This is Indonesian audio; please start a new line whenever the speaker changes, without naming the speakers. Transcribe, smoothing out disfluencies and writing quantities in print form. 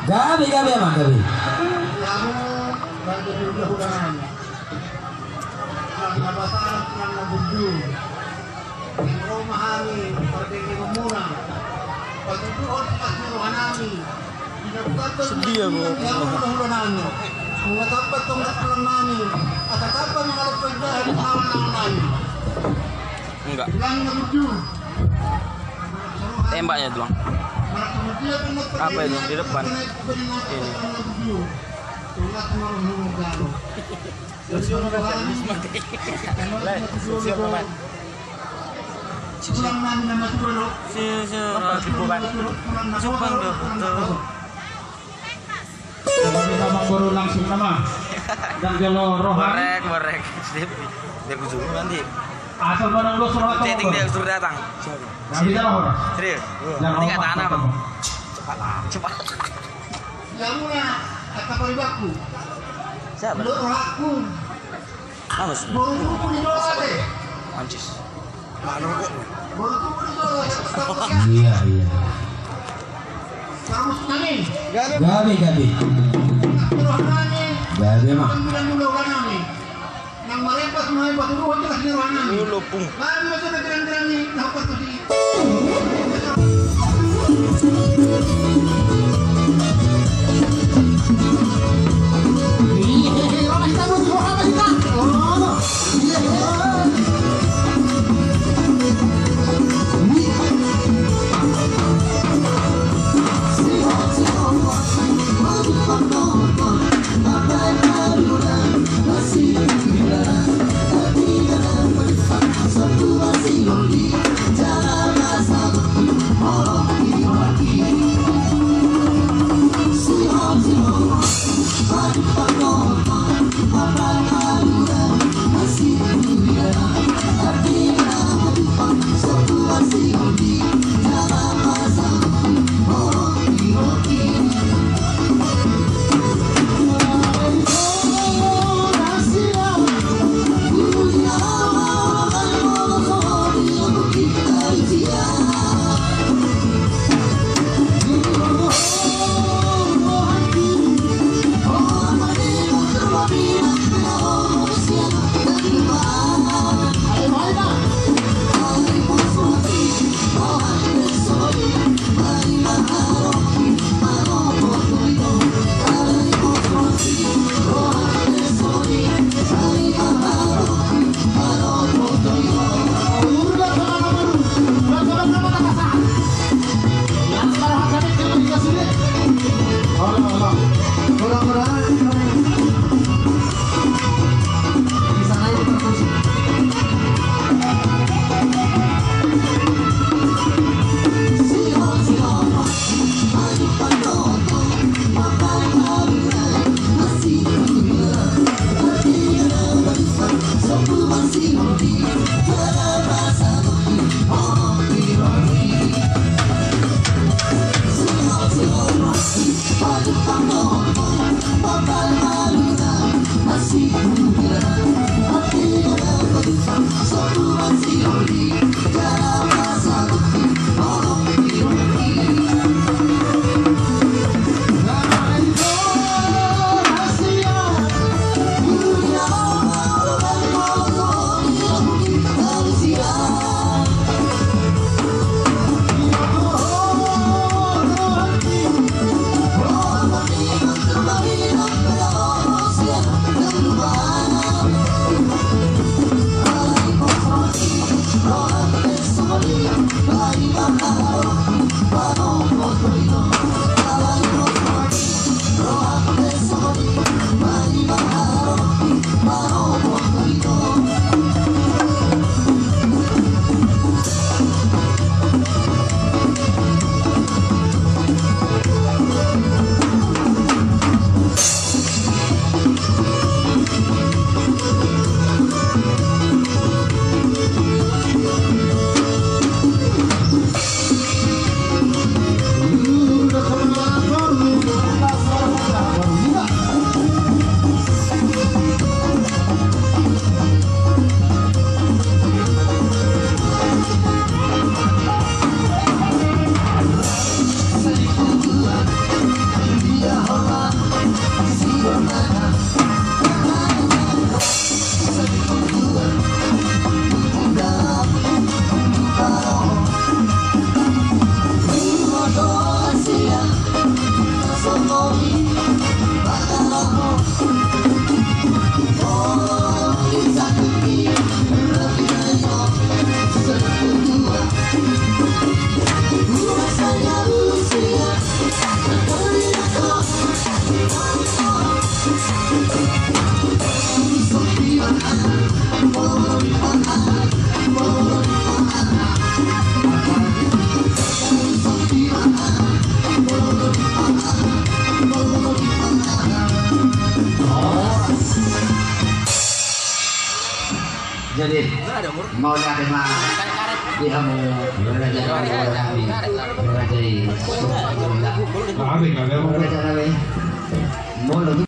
Gabi emang gabi.
Kamu bagi udah-udahan. Nabataan ng nabudyo. Romahani, pagdegi muna. Pagtutuon sa rohanami.
Sedih aku.
Udah-udahan. Mga tapat tong lang namin. At tapat mga lagpagdahan ng awan ng namin.
Enggak.
Lang nabudyo.
Tembaknya doang. Apa itu di depan? Ini.
Memang baru langsung nama. Dan kalau rohani.
Borek. Biar gue zoom nanti.
Asal mana lo suruh datang?
Chatting dia suruh datang.
Nggak bisa lah.
Serius?
Jangan
Nanti nggak tahan apa? Cepat.
Yang muna, kata paribaku.
Siapa?
Lo rohaku.
Mas.
Baru di doa deh.
Mancis.
Baru di doa.
Iya.
Kamu nani?
Gabi.
Rohanani.
Gabi mah.
Bilang dulu rohanani. Nang marepas mahal batu dua jelas ni rohanani.
Dulu pung.
Lalu macam nak gerang-gerang ni, nak apa tu si?
Satu masih loli, jangan rasa jadi mau nyari mah dia mau belajar
Sabi ka, meron ka.
mau